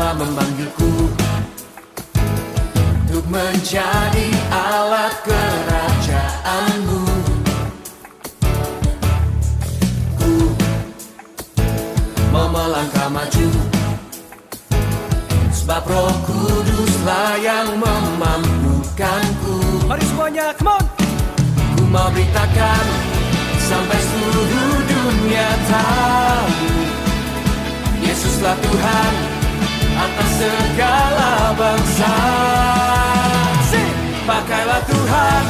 telah memanggilku untuk menjadi alat kerajaan-Mu. Ku mau melangkah maju, sebab Roh Kuduslah yang memampukanku. Mari semuanya, come on! Ku mau beritakan sampai seluruh dunia tahu, Yesuslah Tuhan atas segala bangsa. Pakailah Tuhan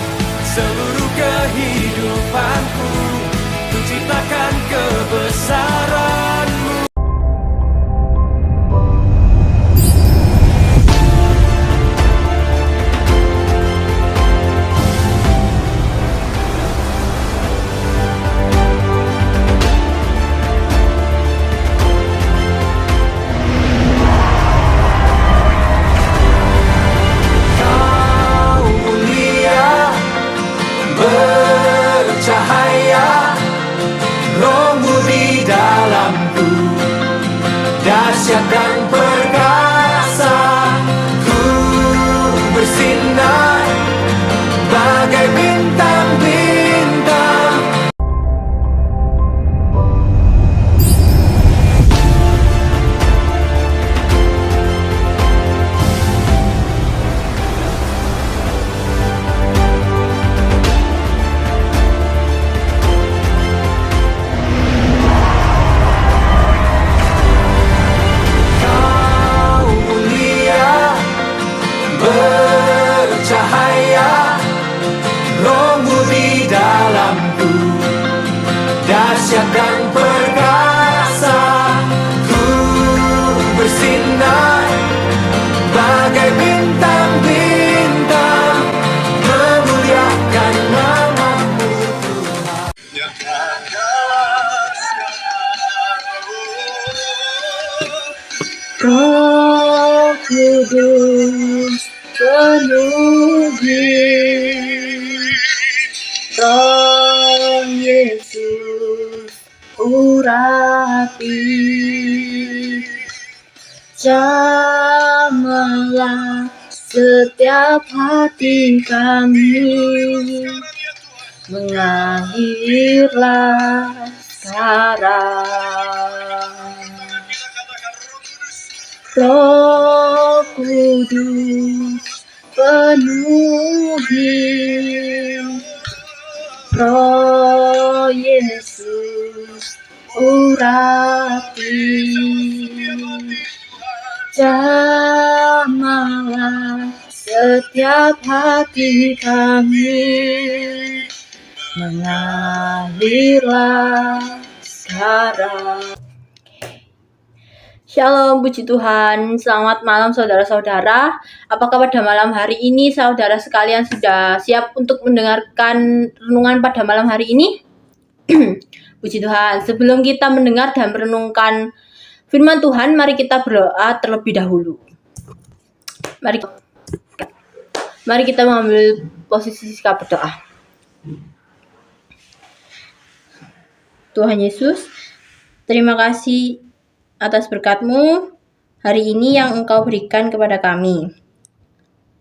seluruh kehidupanku, ku ciptakan kebesaran-Mu. Bercahaya, Roh-Mu di dalamku, dahsyat dan perkasa. Ku bersinar bagai bintang-bintang. Bercahaya, Roh-Mu di dalamku, dahsyat dan perkasa. Ku bersinar bagai bintang-bintang, memuliakan nama-Mu Tuhan. Roh Kudus penuhi, Roh Yesus urapi, jamahlah setiap hati kami, mengalirlah sekarang. Roh Kudus penuhi, Roh Yesus urapi, jamahlah setiap hati kami, mengalirlah sekarang. Shalom, puji Tuhan. Selamat malam saudara-saudara. Apakah pada malam hari ini saudara sekalian sudah siap untuk mendengarkan renungan pada malam hari ini? Puji Tuhan. Sebelum kita mendengar dan merenungkan firman Tuhan, mari kita berdoa terlebih dahulu. Mari kita mengambil posisi sikap berdoa. Tuhan Yesus, terima kasih atas berkat-Mu hari ini yang Engkau berikan kepada kami.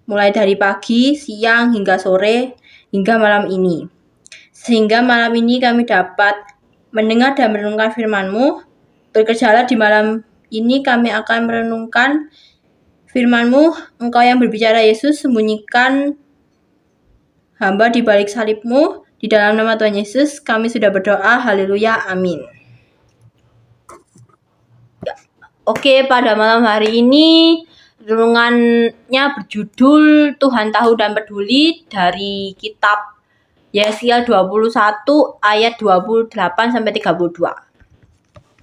Mulai dari pagi, siang, hingga sore, hingga malam ini. Sehingga malam ini kami dapat mendengar dan merenungkan firman-Mu. Bekerjalah di malam ini kami akan merenungkan firman-Mu. Engkau yang berbicara Yesus, sembunyikan hamba di balik salib-Mu. Di dalam nama Tuhan Yesus kami sudah berdoa. Haleluya. Amin. Oke, pada malam hari ini renungannya berjudul Tuhan Tahu dan Peduli dari kitab Yesaya 21 ayat 28 sampai 32.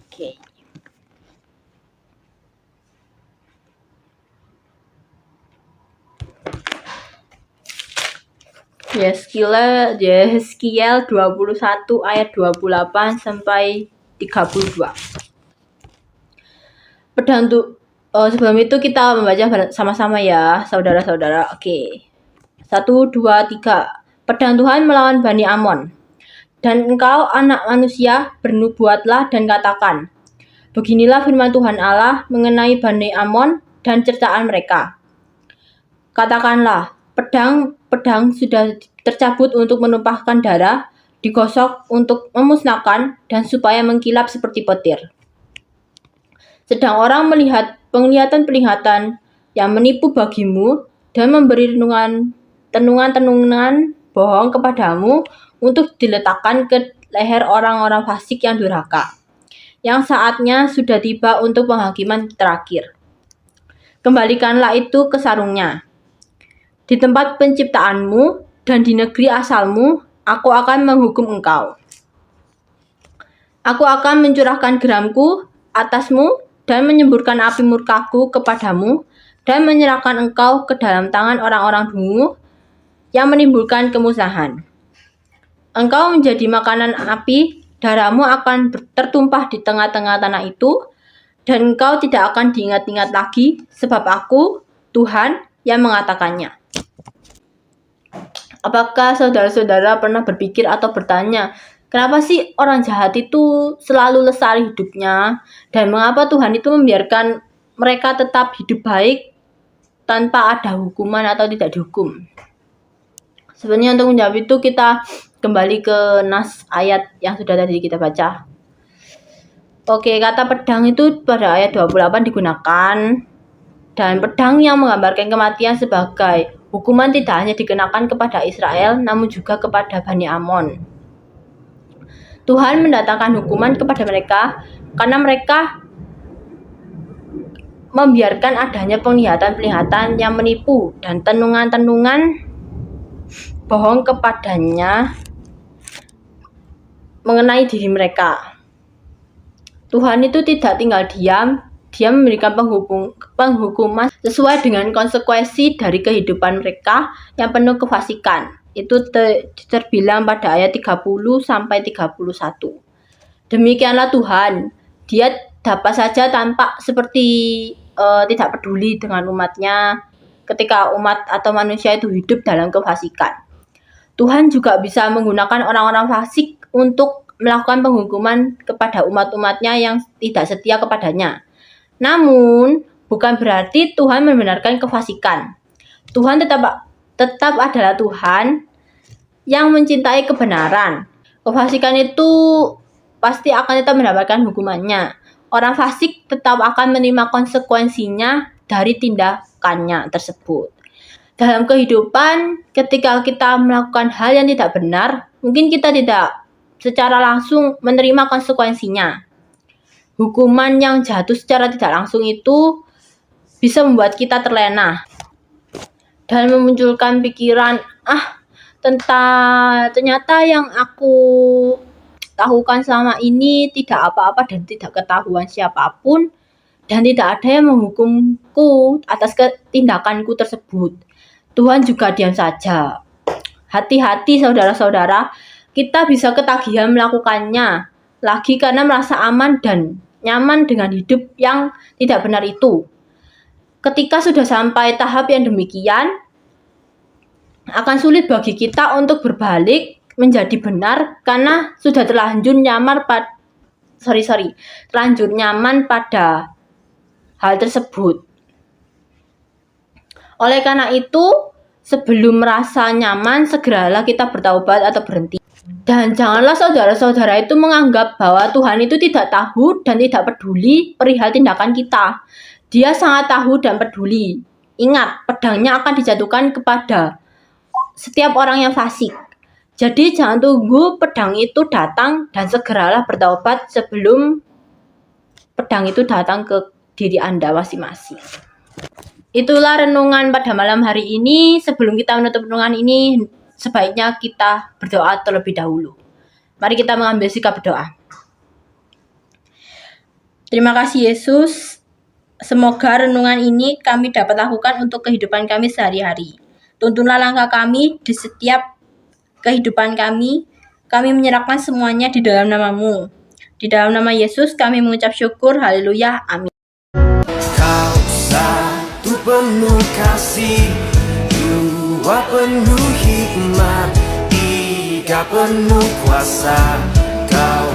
Oke. Yesaya 21 ayat 28 sampai 32. Sebelum itu kita membaca sama-sama ya, saudara-saudara. Oke. 1, 2, 3. Pedang Tuhan melawan Bani Amon. Dan engkau, anak manusia, bernubuatlah dan katakan, beginilah firman Tuhan Allah mengenai Bani Amon, dan cercaan mereka. Katakanlah, pedang sudah tercabut untuk menumpahkan darah, digosok untuk memusnahkan, dan supaya mengkilap seperti petir. Sedang orang melihat penglihatan-penglihatan yang menipu bagimu dan memberi tenungan-tenungan bohong kepadamu untuk diletakkan ke leher orang-orang fasik yang durhaka, yang saatnya sudah tiba untuk penghakiman terakhir. Kembalikanlah itu ke sarungnya. Di tempat penciptaanmu dan di negeri asalmu, aku akan menghukum engkau. Aku akan mencurahkan geramku atasmu dan menyemburkan api murkaku kepadamu dan menyerahkan engkau ke dalam tangan orang-orang dungu yang menimbulkan kemusnahan. Engkau menjadi makanan api, darahmu akan tertumpah di tengah-tengah tanah itu, dan engkau tidak akan diingat-ingat lagi, sebab aku, Tuhan, yang mengatakannya. Apakah saudara-saudara pernah berpikir atau bertanya, kenapa sih orang jahat itu selalu lestari hidupnya? Dan mengapa Tuhan itu membiarkan mereka tetap hidup baik tanpa ada hukuman atau tidak dihukum? Sebenarnya untuk menjawab itu kita kembali ke nas ayat yang sudah tadi kita baca. Oke, kata pedang itu pada ayat 28 digunakan. Dan pedang yang menggambarkan kematian sebagai hukuman tidak hanya dikenakan kepada Israel, namun juga kepada Bani Amon. Tuhan mendatangkan hukuman kepada mereka karena mereka membiarkan adanya penglihatan-penglihatan yang menipu dan tenungan-tenungan bohong kepadanya mengenai diri mereka. Tuhan itu tidak tinggal diam. Dia memberikan penghukuman sesuai dengan konsekuensi dari kehidupan mereka yang penuh kefasikan. Itu terbilang pada ayat 30 sampai 31. Demikianlah Tuhan. Dia dapat saja tampak seperti tidak peduli dengan umatnya ketika umat atau manusia itu hidup dalam kefasikan. Tuhan juga bisa menggunakan orang-orang fasik untuk melakukan penghukuman kepada umat-umatnya yang tidak setia kepadanya. Namun, bukan berarti Tuhan membenarkan kefasikan. Tuhan tetap adalah Tuhan yang mencintai kebenaran. Kefasikan itu pasti akan tetap mendapatkan hukumannya. Orang fasik tetap akan menerima konsekuensinya dari tindakannya tersebut. Dalam kehidupan, ketika kita melakukan hal yang tidak benar, mungkin kita tidak secara langsung menerima konsekuensinya. Hukuman yang jatuh secara tidak langsung itu bisa membuat kita terlena dan memunculkan pikiran, ternyata yang aku lakukan selama ini tidak apa-apa dan tidak ketahuan siapapun, dan tidak ada yang menghukumku atas tindakanku tersebut. Tuhan juga diam saja. Hati-hati saudara-saudara, kita bisa ketagihan melakukannya lagi karena merasa aman dan nyaman dengan hidup yang tidak benar itu. Ketika sudah sampai tahap yang demikian, akan sulit bagi kita untuk berbalik menjadi benar karena sudah terlanjur nyaman pada hal tersebut. Oleh karena itu, sebelum merasa nyaman, segeralah kita bertaubat atau berhenti. Dan janganlah saudara-saudara itu menganggap bahwa Tuhan itu tidak tahu dan tidak peduli perihal tindakan kita. Dia sangat tahu dan peduli. Ingat, pedangnya akan dijatuhkan kepada setiap orang yang fasik. Jadi jangan tunggu pedang itu datang dan segeralah bertaubat sebelum pedang itu datang ke diri Anda masing-masing. Itulah renungan pada malam hari ini. Sebelum kita menutup renungan ini, sebaiknya kita berdoa terlebih dahulu. Mari kita mengambil sikap berdoa. Terima kasih Yesus. Semoga renungan ini kami dapat lakukan untuk kehidupan kami sehari-hari. Tuntunlah langkah kami di setiap kehidupan kami. Kami menyerahkan semuanya di dalam nama-Mu. Di dalam nama Yesus kami mengucap syukur. Haleluya. Amin. Kau satu penuh kasih, dua penuh hikmat, tiga penuh kuasa. Kau